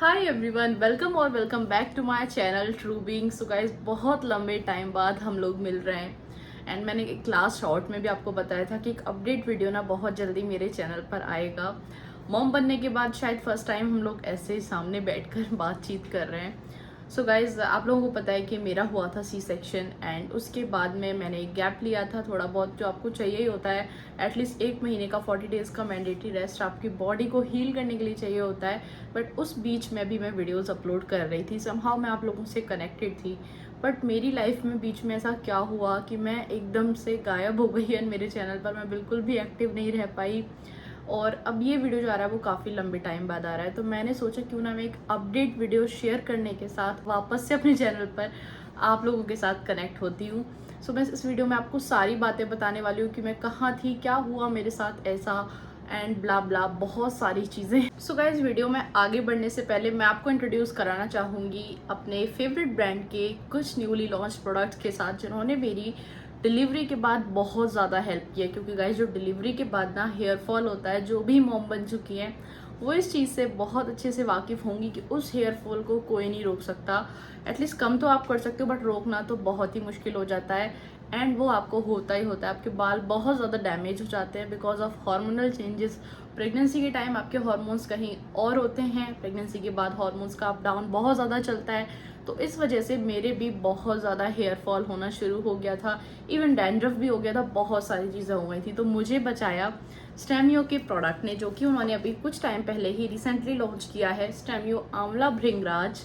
हाय everyone, welcome और welcome back to my channel true being. So guys, बहुत लंबे time बाद हम लोग मिल रहे हैं एंड मैंने एक लास्ट शॉर्ट में भी आपको बताया था कि एक अपडेट वीडियो ना बहुत जल्दी मेरे चैनल पर आएगा। मॉम बनने के बाद शायद फर्स्ट टाइम हम लोग ऐसे ही सामने बैठकर बातचीत कर रहे हैं। सो गाइज, आप लोगों को पता है कि मेरा हुआ था सी सेक्शन एंड उसके बाद में मैंने एक गैप लिया था, थोड़ा बहुत जो आपको चाहिए ही होता है। एटलीस्ट 1 महीने का 40 डेज़ का मैंडेटरी रेस्ट आपकी बॉडी को हील करने के लिए चाहिए होता है। बट उस बीच में भी मैं वीडियोस अपलोड कर रही थी, समहाउ मैं आप लोगों से कनेक्टेड थी। बट मेरी लाइफ में बीच में ऐसा क्या हुआ कि मैं एकदम से गायब हो गई एंड मेरे चैनल पर मैं बिल्कुल भी एक्टिव नहीं रह पाई। और अब ये वीडियो जो आ रहा है वो काफ़ी लंबे टाइम बाद आ रहा है, तो मैंने सोचा क्यों ना मैं एक अपडेट वीडियो शेयर करने के साथ वापस से अपने चैनल पर आप लोगों के साथ कनेक्ट होती हूँ। सो मैं इस वीडियो में आपको सारी बातें बताने वाली हूँ कि मैं कहाँ थी, क्या हुआ मेरे साथ ऐसा एंड ब्ला ब्ला, बहुत सारी चीज़ें। सो गाइस, वीडियो में आगे बढ़ने से पहले मैं आपको इंट्रोड्यूस कराना चाहूँगी अपने फेवरेट ब्रांड के कुछ न्यूली लॉन्च प्रोडक्ट्स के साथ, जिन्होंने मेरी डिलीवरी के बाद बहुत ज़्यादा हेल्प किया। क्योंकि गाइस, जो डिलीवरी के बाद ना हेयर फॉल होता है, जो भी मॉम बन चुकी हैं वो इस चीज़ से बहुत अच्छे से वाकिफ़ होंगी कि उस हेयर फॉल को कोई नहीं रोक सकता। एटलीस्ट कम तो आप कर सकते हो, बट रोकना तो बहुत ही मुश्किल हो जाता है एंड वो आपको होता ही होता है। आपके बाल बहुत ज़्यादा डैमेज हो जाते हैं because of hormonal changes. Pregnancy के टाइम आपके हार्मोन्स कहीं और होते हैं, प्रेगनेंसी के बाद हार्मोन्स का अप डाउन बहुत ज़्यादा चलता है। तो इस वजह से मेरे भी बहुत ज़्यादा हेयर फॉल होना शुरू हो गया था, इवन डैंड्रफ भी हो गया था, बहुत सारी चीज़ें हो गई थी। तो मुझे बचाया स्टेमियो के प्रोडक्ट ने, जो कि उन्होंने अभी कुछ टाइम पहले ही रिसेंटली लॉन्च किया है, स्टेमियो आंवला भृंगराज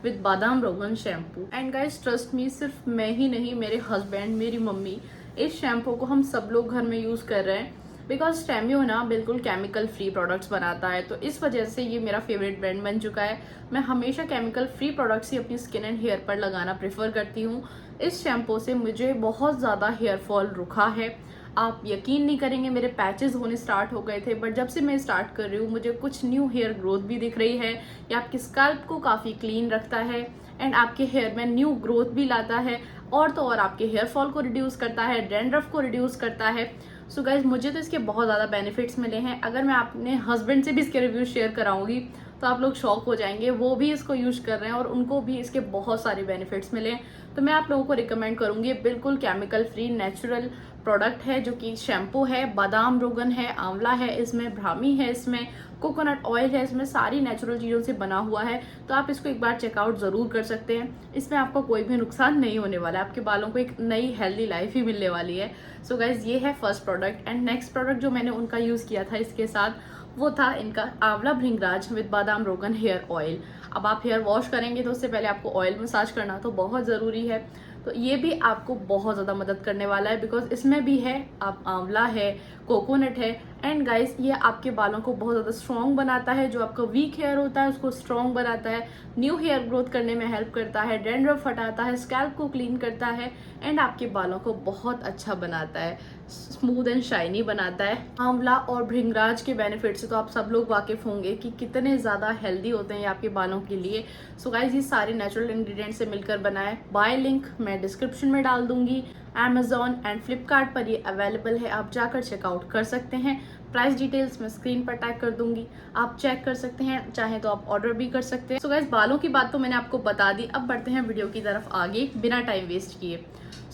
विद बादाम रोगन shampoo. And guys, trust me, सिर्फ मैं ही नहीं, मेरे हस्बैंड, मेरी मम्मी, इस शैम्पू को हम सब लोग घर में यूज़ कर रहे हैं। बिकॉज स्टेमियो ना बिल्कुल केमिकल फ्री प्रोडक्ट्स बनाता है, तो इस वजह से ये मेरा फेवरेट ब्रांड बन चुका है। मैं हमेशा केमिकल फ्री प्रोडक्ट्स ही अपनी स्किन एंड हेयर पर लगाना प्रेफर करती हूँ। इस शैम्पू से मुझे बहुत ज़्यादा हेयर फॉल रुका है। आप यकीन नहीं करेंगे, मेरे पैचेस होने स्टार्ट हो गए थे, बट जब से मैं स्टार्ट कर रही हूँ मुझे कुछ न्यू हेयर ग्रोथ भी दिख रही है। ये आपके स्कैल्प को काफ़ी क्लीन रखता है एंड आपके हेयर में न्यू ग्रोथ भी लाता है, और तो और आपके हेयर फॉल को रिड्यूस करता है, डैंड्रफ को रिड्यूस करता है। सो गाइज, मुझे तो इसके बहुत ज़्यादा बेनिफिट्स मिले हैं। अगर मैं अपने हस्बैंड से भी इसके रिव्यू शेयर कराऊंगी तो आप लोग शॉक हो जाएंगे, वो भी इसको यूज कर रहे हैं और उनको भी इसके बहुत सारे बेनिफिट्स मिले हैं। तो मैं आप लोगों को रिकमेंड करूंगी, बिल्कुल केमिकल फ्री नेचुरल प्रोडक्ट है, जो कि शैम्पू है, बादाम रोगन है, आंवला है इसमें, ब्राह्मी है इसमें, कोकोनट ऑयल है इसमें, सारी नेचुरल चीज़ों से बना हुआ है। तो आप इसको एक बार चेकआउट ज़रूर कर सकते हैं। इसमें आपको कोई भी नुकसान नहीं होने वाला है, आपके बालों को एक नई हेल्दी लाइफ ही मिलने वाली है। सो गाइज, ये है first product. And next product जो मैंने उनका यूज़ किया था इसके साथ, वो था इनका आंवला भृंगराज विद बादाम रोगन हेयर ऑयल। अब आप हेयर वॉश करेंगे तो उससे पहले आपको ऑयल मसाज करना तो बहुत ज़रूरी है। तो ये भी आपको बहुत ज़्यादा मदद करने वाला है, बिकॉज इसमें भी है, आप आंवला है, कोकोनट है एंड गाइस, ये आपके बालों को बहुत ज़्यादा स्ट्रॉन्ग बनाता है। जो आपका वीक हेयर होता है उसको स्ट्रॉन्ग बनाता है, न्यू हेयर ग्रोथ करने में हेल्प करता है, डैंड्रफ हटाता है, स्कैल्प को क्लीन करता है एंड आपके बालों को बहुत अच्छा बनाता है, स्मूथ एंड शाइनी बनाता है। आंवला और भृंगराज के बेनिफिट से तो आप सब लोग वाकिफ होंगे कि कितने ज़्यादा हेल्दी होते हैं ये आपके बालों के लिए। सो गाइज, ये सारे नेचुरल इंग्रेडिएंट्स से मिलकर बना है। बाय लिंक मैं डिस्क्रिप्शन में डाल दूंगी। Amazon एंड फ्लिपकार्ट पर ये अवेलेबल है, आप जाकर चेकआउट कर सकते हैं। प्राइस डिटेल्स मैं स्क्रीन पर टैग कर दूंगी, आप चेक कर सकते हैं, चाहे तो आप ऑर्डर भी कर सकते हैं। सो गाइज, बालों की बात तो मैंने आपको बता दी, अब बढ़ते हैं वीडियो की तरफ आगे बिना टाइम वेस्ट किए।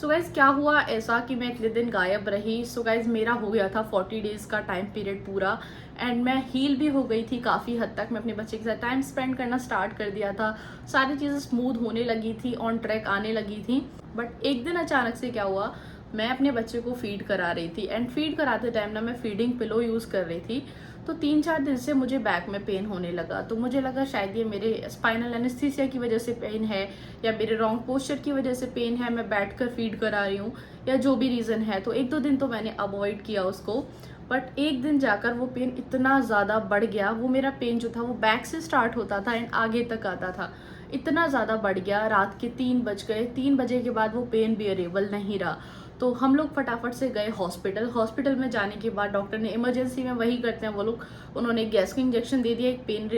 सो गाइज, क्या हुआ ऐसा कि मैं इतने दिन गायब रही। सो गाइज, मेरा हो गया था 40 डेज़ का टाइम पीरियड पूरा एंड मैं हील भी हो गई थी काफ़ी हद तक। मैं अपने बच्चे के साथ टाइम स्पेंड करना स्टार्ट कर दिया था, सारी चीज़ें स्मूथ होने लगी थी, ऑन ट्रैक आने लगी थी। बट एक दिन अचानक से क्या हुआ, मैं अपने बच्चे को फीड करा रही थी एंड फीड कराते टाइम ना मैं फीडिंग पिलो यूज़ कर रही थी। तो 3-4 दिन से मुझे बैक में पेन होने लगा। तो मुझे लगा शायद ये मेरे स्पाइनल एनेस्थीसिया की वजह से पेन है या मेरे रॉन्ग पोस्चर की वजह से पेन है, मैं बैठकर फीड करा रही हूँ या जो भी रीज़न है। तो 1-2 दिन तो मैंने अवॉइड किया उसको, बट एक दिन जाकर वो पेन इतना ज़्यादा बढ़ गया। वो मेरा पेन जो था वो बैक से स्टार्ट होता था एंड आगे तक आता था, इतना ज़्यादा बढ़ गया। रात के 3 बज गए, 3 बजे के बाद वो पेन बियरेबल नहीं रहा। तो हम लोग फटाफट से गए हॉस्पिटल में जाने के बाद डॉक्टर ने, इमरजेंसी में वही करते हैं वो लोग, उन्होंने गैस का इंजेक्शन दे दिया, एक पेन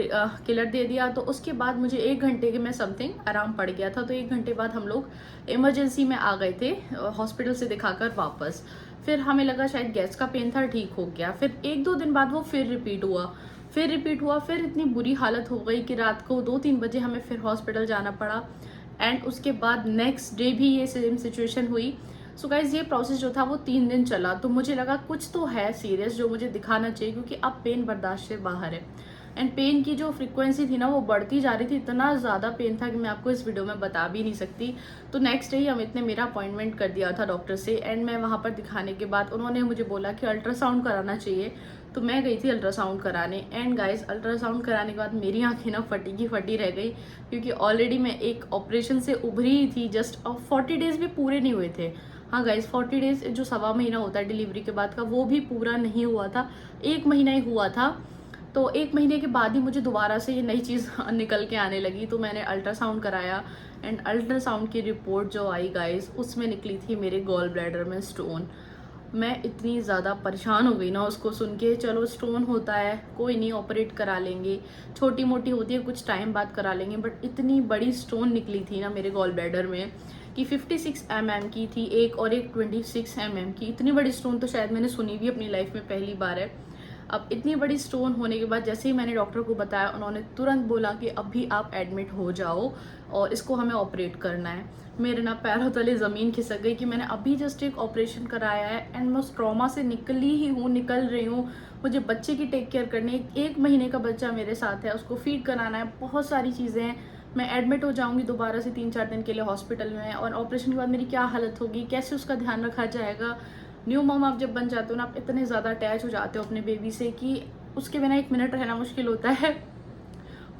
किलर दे दिया। तो उसके बाद मुझे 1 घंटे के में समथिंग आराम पड़ गया था। तो 1 घंटे बाद हम लोग इमरजेंसी में आ गए थे हॉस्पिटल से दिखाकर वापस। फिर हमें लगा शायद गैस का पेन था, ठीक हो गया। फिर 1-2 दिन बाद वो फिर रिपीट हुआ। फिर रिपीट हुआ, फिर इतनी बुरी हालत हो गई कि रात को 2-3 बजे हमें फिर हॉस्पिटल जाना पड़ा। एंड उसके बाद नेक्स्ट डे भी ये सेम सिचुएशन हुई। सो गाइज ये प्रोसेस जो था वो 3 दिन चला, तो मुझे लगा कुछ तो है सीरियस जो मुझे दिखाना चाहिए, क्योंकि अब पेन बर्दाश्त से बाहर है। एंड पेन की जो फ्रीक्वेंसी थी ना वो बढ़ती जा रही थी, इतना ज़्यादा पेन था कि मैं आपको इस वीडियो में बता भी नहीं सकती। तो नेक्स्ट डे ही अमित ने मेरा अपॉइंटमेंट कर दिया था डॉक्टर से। एंड मैं वहाँ पर दिखाने के बाद उन्होंने मुझे बोला कि अल्ट्रासाउंड कराना चाहिए, तो मैं गई थी अल्ट्रासाउंड कराने। एंड गाइस अल्ट्रासाउंड कराने के बाद मेरी आंखें ना फटी की फटी रह गई, क्योंकि ऑलरेडी मैं एक ऑपरेशन से उभरी ही थी। जस्ट 40 डेज भी पूरे नहीं हुए थे। हाँ गाइस 40 डेज जो 1.25 महीना होता है डिलीवरी के बाद का, वो भी पूरा नहीं हुआ था, 1 महीना ही हुआ था। तो 1 महीने के बाद ही मुझे दोबारा से ये नई चीज़ निकल के आने लगी। तो मैंने अल्ट्रासाउंड कराया एंड अल्ट्रासाउंड की रिपोर्ट जो आई गाइस, उसमें निकली थी मेरे गॉल ब्लैडर में स्टोन। मैं इतनी ज़्यादा परेशान हो गई ना उसको सुन के। चलो स्टोन होता है, कोई नहीं, ऑपरेट करा लेंगे, छोटी मोटी होती है कुछ टाइम बाद करा लेंगे, बट इतनी बड़ी स्टोन निकली थी ना मेरे गॉल ब्लैडर में कि 56 mm की थी एक, और एक 26 mm की। इतनी बड़ी स्टोन तो शायद मैंने सुनी भी अपनी लाइफ में पहली बार है। अब इतनी बड़ी स्टोन होने के बाद जैसे ही मैंने डॉक्टर को बताया, उन्होंने तुरंत बोला कि अभी आप एडमिट हो जाओ और इसको हमें ऑपरेट करना है। मेरे ना पैरों तले ज़मीन खिसक गई कि मैंने अभी जस्ट एक ऑपरेशन कराया है एंड मैं उस ट्रॉमा से निकली ही हूँ, निकल रही हूँ। मुझे बच्चे की टेक केयर करनी है, 1 महीने का बच्चा मेरे साथ है, उसको फीड कराना है, बहुत सारी चीज़ें हैं। मैं एडमिट हो जाऊंगी दोबारा से 3-4 दिन के लिए हॉस्पिटल में, और ऑपरेशन के बाद मेरी क्या हालत होगी, कैसे उसका ध्यान रखा जाएगा। न्यू मॉम आप जब बन जाते हो ना, आप इतने ज़्यादा अटैच हो जाते हो अपने बेबी से कि उसके बिना 1 मिनट रहना मुश्किल होता है।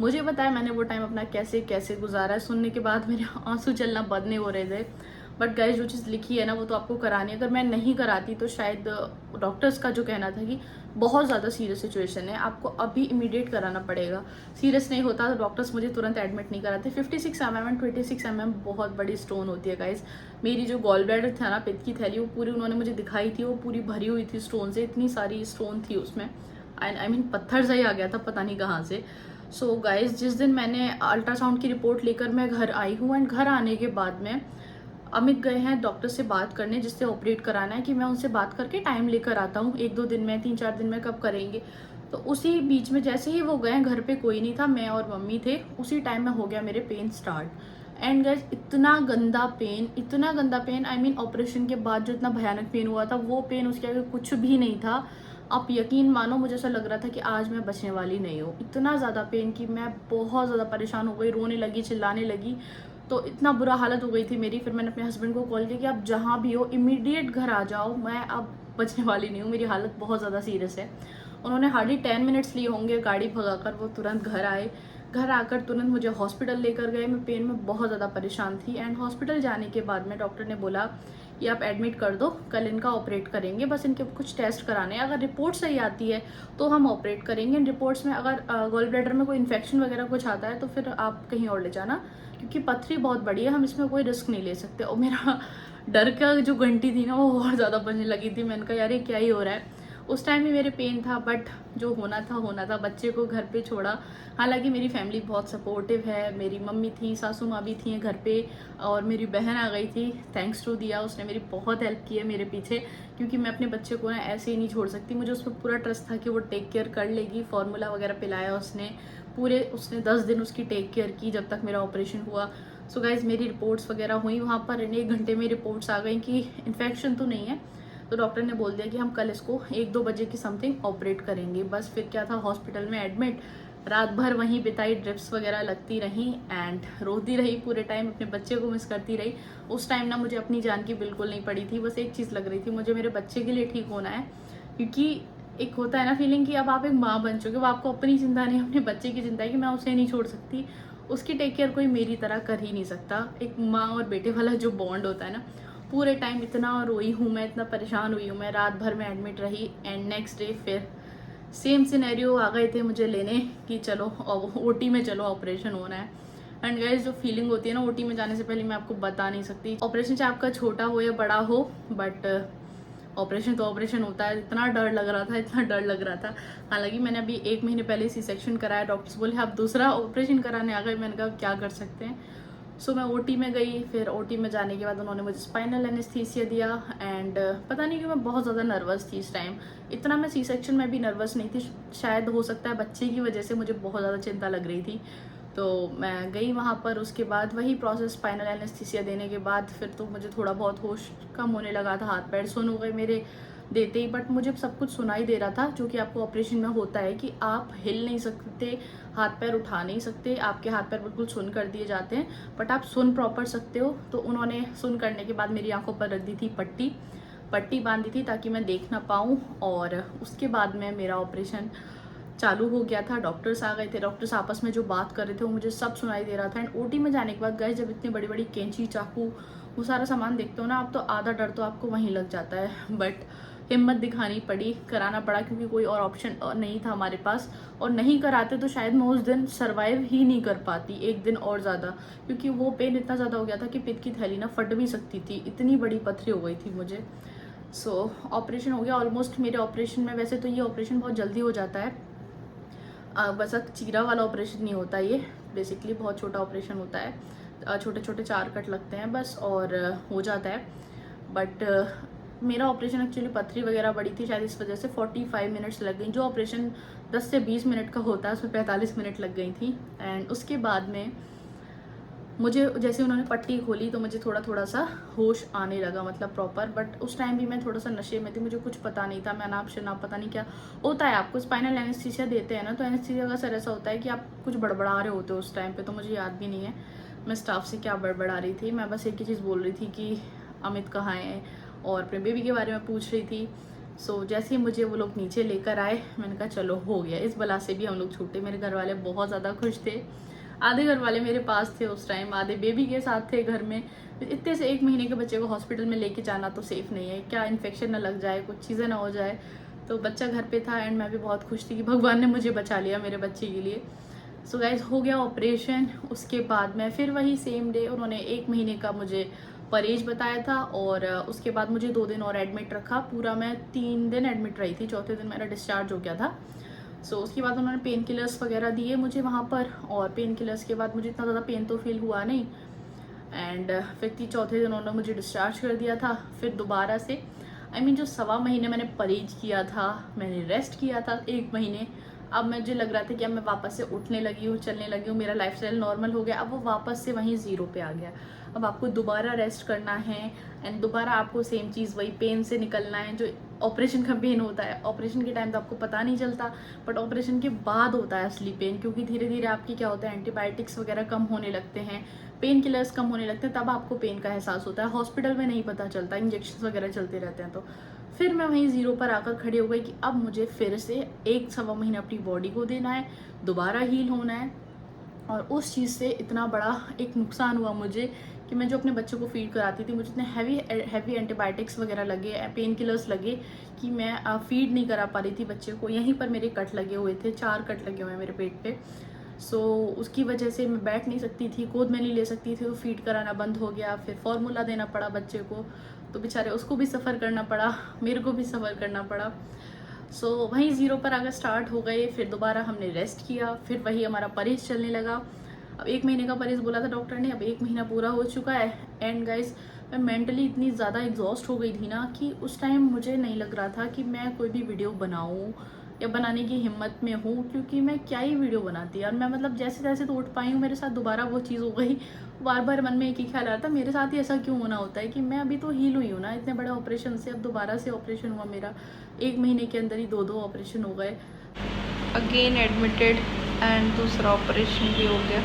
मुझे पता है मैंने वो टाइम अपना कैसे कैसे गुजारा है। सुनने के बाद मेरे आंसू चलना बंद नहीं हो रहे थे। बट गाइस जो चीज़ लिखी है ना वो तो आपको करानी है। अगर मैं नहीं कराती तो शायद डॉक्टर्स का जो कहना था कि बहुत ज़्यादा सीरियस सिचुएशन है, आपको अभी इमीडिएट कराना पड़ेगा। सीरियस नहीं होता तो डॉक्टर्स मुझे तुरंत एडमिट नहीं कराते। 56 mm एंड 26 mm बहुत बड़ी स्टोन होती है गाइस। मेरी जो गॉल ब्लैडर था ना, पित्त की थैली, वो पूरी उन्होंने मुझे दिखाई थी, वो पूरी भरी हुई थी स्टोन से। इतनी सारी स्टोन थी उसमें, आई मीन पत्थर से ही आ गया था पता नहीं कहाँ से। सो गाइज जिस दिन मैंने अल्ट्रासाउंड की रिपोर्ट लेकर मैं घर आई हूँ, एंड घर आने के बाद में अमित गए हैं डॉक्टर से बात करने जिससे ऑपरेट कराना है, कि मैं उनसे बात करके टाइम लेकर आता हूँ, 1-2 दिन में, 3-4 दिन में, कब करेंगे। तो उसी बीच में जैसे ही वो गए, घर पे कोई नहीं था, मैं और मम्मी थे, उसी टाइम में हो गया मेरे पेन स्टार्ट। एंड गाइज इतना गंदा पेन, इतना गंदा पेन, आई मीन ऑपरेशन के बाद जो इतना भयानक पेन हुआ था वो पेन उसके आगे कुछ भी नहीं था। आप यकीन मानो मुझे ऐसा लग रहा था कि आज मैं बचने वाली नहीं हूँ। इतना ज़्यादा पेन कि मैं बहुत ज़्यादा परेशान हो गई, रोने लगी, चिल्लाने लगी। तो इतना बुरा हालत हो गई थी मेरी। फिर मैंने अपने हस्बैंड को कॉल किया कि आप जहाँ भी हो इमीडिएट घर आ जाओ, मैं अब बचने वाली नहीं हूँ, मेरी हालत बहुत ज़्यादा सीरियस है। उन्होंने हार्डली 10 मिनट्स लिए होंगे गाड़ी भगाकर, वो तुरंत घर आए। घर आकर तुरंत मुझे हॉस्पिटल लेकर गए। मैं पेन में बहुत ज़्यादा परेशान थी। एंड हॉस्पिटल जाने के बाद में डॉक्टर ने बोला ये आप एडमिट कर दो, कल इनका ऑपरेट करेंगे, बस इनके कुछ टेस्ट कराने हैं, अगर रिपोर्ट सही आती है तो हम ऑपरेट करेंगे। रिपोर्ट्स में अगर गॉल ब्लैडर में कोई इन्फेक्शन वगैरह कुछ आता है तो फिर आप कहीं और ले जाना, क्योंकि पथरी बहुत बड़ी है, हम इसमें कोई रिस्क नहीं ले सकते। और मेरा डर का जो घंटी थी ना वो और ज़्यादा बजने लगी थी। मैंने कहा यार ये क्या ही हो रहा है। उस टाइम भी मेरे पेन था, बट जो होना था। बच्चे को घर पे छोड़ा। हालांकि मेरी फैमिली बहुत सपोर्टिव है, मेरी मम्मी थी, सासू माँ भी थी घर पे, और मेरी बहन आ गई थी, थैंक्स टू दिया, उसने मेरी बहुत हेल्प की है मेरे पीछे, क्योंकि मैं अपने बच्चे को ना ऐसे ही नहीं छोड़ सकती। मुझे उस पर पूरा ट्रस्ट था कि वो टेक केयर कर लेगी। फार्मूला वगैरह पिलाया उसने, पूरे उसने 10 दिन उसकी टेक केयर की जब तक मेरा ऑपरेशन हुआ। सो गाइज मेरी रिपोर्ट्स वगैरह हुई वहाँ पर, 1 घंटे में रिपोर्ट्स आ गई कि इन्फेक्शन तो नहीं है। तो डॉक्टर ने बोल दिया कि हम कल इसको 1-2 बजे की समथिंग ऑपरेट करेंगे। बस फिर क्या था, हॉस्पिटल में एडमिट, रात भर वहीं बिताई, ड्रिप्स वगैरह लगती रही एंड रोती रही पूरे टाइम, अपने बच्चे को मिस करती रही। उस टाइम ना मुझे अपनी जान की बिल्कुल नहीं पड़ी थी, बस एक चीज़ लग रही थी, मुझे मेरे बच्चे के लिए ठीक होना है। क्योंकि एक होता है ना फीलिंग कि अब आप एक माँ बन चुके हो, आपको अपनी चिंता नहीं, अपने बच्चे की चिंता है कि मैं उसे नहीं छोड़ सकती, उसकी टेक केयर कोई मेरी तरह कर ही नहीं सकता। एक माँ और बेटे वाला जो बॉन्ड होता है ना, पूरे टाइम इतना रोई हूँ मैं, इतना परेशान हुई हूँ मैं, रात भर में एडमिट रही। एंड नेक्स्ट डे फिर सेम सिनेरियो आ गए थे मुझे लेने कि चलो ओटी में चलो, ऑपरेशन होना है। एंड गाइस जो फीलिंग होती है ना ओटी में जाने से पहले, मैं आपको बता नहीं सकती। ऑपरेशन चाहे आपका छोटा हो या बड़ा हो, बट ऑपरेशन तो ऑपरेशन होता है। इतना डर लग रहा था, इतना डर लग रहा था। हालांकि मैंने अभी 1 महीने पहले सी सेक्शन कराया, डॉक्टर्स बोले आप दूसरा ऑपरेशन कराने आ गए। मैंने कहा क्या कर सकते हैं। सो मैं ओटी में गई। फिर ओटी में जाने के बाद उन्होंने मुझे स्पाइनल एनेस्थीसिया दिया एंड पता नहीं क्यों मैं बहुत ज़्यादा नर्वस थी इस टाइम। इतना मैं सी सेक्शन में भी नर्वस नहीं थी, शायद हो सकता है बच्चे की वजह से मुझे बहुत ज़्यादा चिंता लग रही थी। तो मैं गई वहाँ पर, उसके बाद वही प्रोसेस स्पाइनल एनेस्थीसिया देने के बाद फिर तो मुझे थोड़ा बहुत होश कम होने लगा था, हाथ पैर सुन हो गए मेरे देते ही। बट मुझे सब कुछ सुनाई दे रहा था, जो कि आपको ऑपरेशन में होता है कि आप हिल नहीं सकते, हाथ पैर उठा नहीं सकते, आपके हाथ पैर बिल्कुल सुन कर दिए जाते हैं, बट आप सुन प्रॉपर सकते हो। तो उन्होंने सुन करने के बाद मेरी आंखों पर रख दी थी पट्टी बांधी थी ताकि मैं देख ना पाऊँ। और उसके बाद में मेरा ऑपरेशन चालू हो गया था। डॉक्टर्स आ गए थे, डॉक्टर्स आपस में जो बात कर रहे थे वो मुझे सब सुनाई दे रहा था। एंड ओटी में जाने के बाद गाइस, जब इतनी बड़ी बड़ी कैंची, चाकू, वो सारा सामान देखते हो ना आप, तो आधा डर तो आपको वहीं लग जाता है। बट हिम्मत दिखानी पड़ी, कराना पड़ा, क्योंकि कोई और ऑप्शन नहीं था हमारे पास। और नहीं कराते तो शायद मैं उस दिन सर्वाइव ही नहीं कर पाती एक दिन और ज़्यादा, क्योंकि वो पेन इतना ज़्यादा हो गया था कि पित्त की थैली ना फट भी सकती थी, इतनी बड़ी पथरी हो गई थी मुझे। सो ऑपरेशन हो गया ऑलमोस्ट। मेरे ऑपरेशन में, वैसे तो ये ऑपरेशन बहुत जल्दी हो जाता है, बस चीरा वाला ऑपरेशन नहीं होता, ये बेसिकली बहुत छोटा ऑपरेशन होता है, छोटे छोटे 4 कट लगते हैं बस और हो जाता है। बट मेरा ऑपरेशन एक्चुअली पथरी वगैरह बड़ी थी, शायद इस वजह से 45 मिनट्स लग गई। जो ऑपरेशन 10 से 20 मिनट का होता है उसमें 45 मिनट लग गई थी। एंड उसके बाद में मुझे जैसे उन्होंने पट्टी खोली तो मुझे थोड़ा थोड़ा सा होश आने लगा, मतलब प्रॉपर। बट उस टाइम भी मैं थोड़ा सा नशे में थी, मुझे कुछ पता नहीं था, मैं अनाप शनाप पता नहीं क्या होता है। आपको स्पाइनल एनेस्थीसिया देते हैं ना, तो एनेस्थीसिया का असर ऐसा होता है कि आप कुछ बड़बड़ा रहे होते हो उस टाइम पे, तो मुझे याद भी नहीं है मैं स्टाफ से क्या बड़बड़ा रही थी। मैं बस एक ही चीज़ बोल रही थी कि अमित कहाँ है, और अपने बेबी के बारे में पूछ रही थी। सो जैसे ही मुझे वो लोग नीचे लेकर आए, मैंने कहा चलो हो गया, इस बला से भी हम लोग छूटे। मेरे घर वाले बहुत ज़्यादा खुश थे, आधे घर वाले मेरे पास थे उस टाइम, आधे बेबी के साथ थे घर में। इतने से 1 महीने के बच्चे को हॉस्पिटल में लेके जाना तो सेफ नहीं है, क्या इन्फेक्शन ना लग जाए, कुछ चीज़ें ना हो जाए। तो बच्चा घर पे था एंड मैं भी बहुत खुश थी कि भगवान ने मुझे बचा लिया मेरे बच्चे के लिए। सो गाइज हो गया ऑपरेशन। उसके बाद में फिर वही सेम डे उन्होंने 1 महीने का मुझे परहेज बताया था, और उसके बाद मुझे 2 दिन और एडमिट रखा। पूरा मैं 3 दिन एडमिट रही थी, चौथे दिन मेरा डिस्चार्ज हो गया था। सो उसके बाद उन्होंने पेन किलर्स वगैरह दिए मुझे वहाँ पर, और पेन किलर्स के बाद मुझे इतना ज़्यादा पेन तो फील हुआ नहीं। एंड फिर चौथे दिन उन्होंने मुझे डिस्चार्ज कर दिया था। फिर दोबारा से जो 1.25 महीने मैंने परहेज किया था, मैंने रेस्ट किया था 1 महीने, अब मुझे लग रहा था कि अब मैं वापस से उठने लगी हूँ, चलने लगी हूँ, मेरा लाइफस्टाइल नॉर्मल हो गया। अब वो वापस से वहीं ज़ीरो पे आ गया। अब आपको दोबारा रेस्ट करना है एंड दोबारा आपको सेम चीज़, वही पेन से निकलना है, जो ऑपरेशन का पेन होता है। ऑपरेशन के टाइम तो आपको पता नहीं चलता, बट ऑपरेशन के बाद होता है असली पेन, क्योंकि धीरे धीरे आपकी क्या होता है, एंटीबायोटिक्स वगैरह कम होने लगते हैं, पेन किलर्स कम होने लगते हैं, तब आपको पेन का एहसास होता है। हॉस्पिटल में नहीं पता चलता, इंजेक्शन वगैरह चलते रहते हैं। तो फिर मैं वहीं ज़ीरो पर आकर खड़ी हो गई कि अब मुझे फिर से 1-1.25 महीना अपनी बॉडी को देना है, दोबारा हील होना है। और उस चीज़ से इतना बड़ा एक नुकसान हुआ मुझे कि मैं जो अपने बच्चों को फीड कराती थी, मुझे इतने हैवी एंटीबायोटिक्स वगैरह लगे, पेन किलर्स लगे कि मैं फीड नहीं करा पा रही थी बच्चे को। यहीं पर मेरे कट लगे हुए थे, 4 कट लगे हुए हैं मेरे पेट पे। सो उसकी वजह से मैं बैठ नहीं सकती थी, गोद में नहीं ले सकती थी, तो फीड कराना बंद हो गया। फिर फार्मूला देना पड़ा बच्चे को, तो बेचारे उसको भी सफ़र करना पड़ा, मेरे को भी सफ़र करना पड़ा। सो वहीं ज़ीरो पर आकर स्टार्ट हो गए। फिर दोबारा हमने रेस्ट किया, फिर वही हमारा परहेज चलने लगा। अब 1 महीने का परहेज बोला था डॉक्टर ने, अब 1 महीना पूरा हो चुका है। एंड गाइस, मैं मेंटली इतनी ज़्यादा एग्जॉस्ट हो गई थी ना कि उस टाइम मुझे नहीं लग रहा था कि मैं कोई भी वीडियो बनाऊँ या बनाने की हिम्मत में हूँ, क्योंकि मैं क्या ही वीडियो बनाती। और मैं मतलब जैसे तैसे तो उठ पाई हूँ, मेरे साथ दोबारा वो चीज़ हो गई। बार बार मन में एक ही ख्याल आ रहा था, मेरे साथ ही ऐसा क्यों होना होता है कि मैं अभी तो हील हुई हूँ ना इतने बड़े ऑपरेशन से, अब दोबारा से ऑपरेशन हुआ मेरा। 1 महीने के अंदर ही 2 ऑपरेशन हो गए, अगेन एडमिटेड एंड दूसरा ऑपरेशन भी हो गया।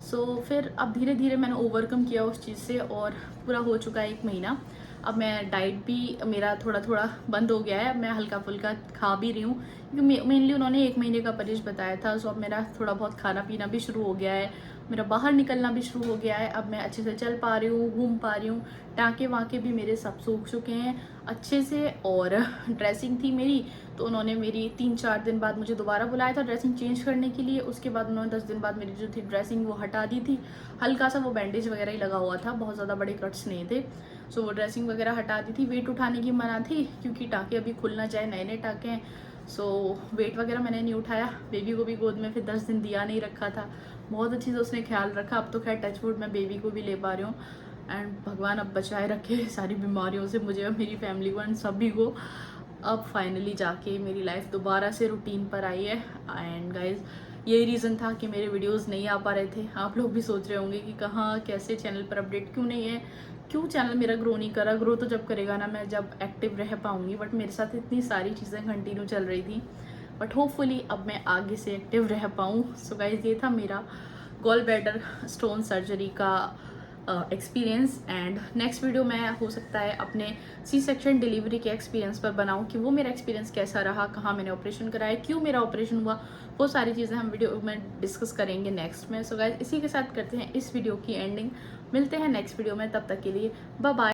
सो फिर अब धीरे धीरे मैंने ओवरकम किया उस चीज़ से, और पूरा हो चुका है 1 महीना। अब मैं डाइट भी मेरा थोड़ा थोड़ा बंद हो गया है, मैं हल्का फुल्का खा भी रही हूँ, क्योंकि मेनली उन्होंने 1 महीने का परहेज बताया था। सो अब मेरा थोड़ा बहुत खाना पीना भी शुरू हो गया है, मेरा बाहर निकलना भी शुरू हो गया है। अब मैं अच्छे से चल पा रही हूँ, घूम पा रही हूँ, टाँके वाँके भी मेरे सब सूख चुके हैं अच्छे से। और ड्रेसिंग थी मेरी, तो उन्होंने मेरी 3-4 दिन बाद मुझे दोबारा बुलाया था ड्रेसिंग चेंज करने के लिए। उसके बाद उन्होंने 10 दिन बाद मेरी जो थी ड्रेसिंग वो हटा दी थी, हल्का सा वो बैंडेज वगैरह ही लगा हुआ था, बहुत ज़्यादा बड़े कट्स नहीं थे। सो वो ड्रेसिंग वगैरह हटा दी थी। वेट उठाने की मना थी, क्योंकि टाँके अभी खुलना चाहे, नए नए टाँके हैं। सो वेट वगैरह मैंने नहीं उठाया, बेबी को भी गोद में फिर 10 दिन दिया नहीं रखा था, बहुत अच्छी से उसने ख्याल रखा। अब तो खैर टचवुड मैं बेबी को भी ले पा रही हूँ एंड भगवान अब बचाए रखे सारी बीमारियों से मुझे और मेरी फैमिली को एंड सभी को। अब फाइनली जाके मेरी लाइफ दोबारा से रूटीन पर आई है। एंड गाइज यही रीज़न था कि मेरे वीडियोस नहीं आ पा रहे थे। आप लोग भी सोच रहे होंगे कि कहाँ कैसे चैनल पर अपडेट क्यों नहीं है, क्यों चैनल मेरा ग्रो नहीं करा। ग्रो तो जब करेगा ना, मैं जब एक्टिव रह पाऊँगी, बट मेरे साथ इतनी सारी चीज़ें कंटिन्यू चल रही थी, बट होपफुली अब मैं आगे से एक्टिव रह पाऊँ। सो गाइज ये था मेरा गॉल ब्लैडर स्टोन सर्जरी का एक्सपीरियंस। एंड नेक्स्ट वीडियो मैं हो सकता है अपने सी सेक्शन डिलीवरी के एक्सपीरियंस पर बनाऊं कि वो मेरा एक्सपीरियंस कैसा रहा, कहाँ मैंने ऑपरेशन कराया, क्यों मेरा ऑपरेशन हुआ, वो सारी चीज़ें हम वीडियो में डिस्कस करेंगे नेक्स्ट में। सो गाइस इसी के साथ करते हैं इस वीडियो की एंडिंग। मिलते हैं नेक्स्ट वीडियो में, तब तक के लिए बाय बाय।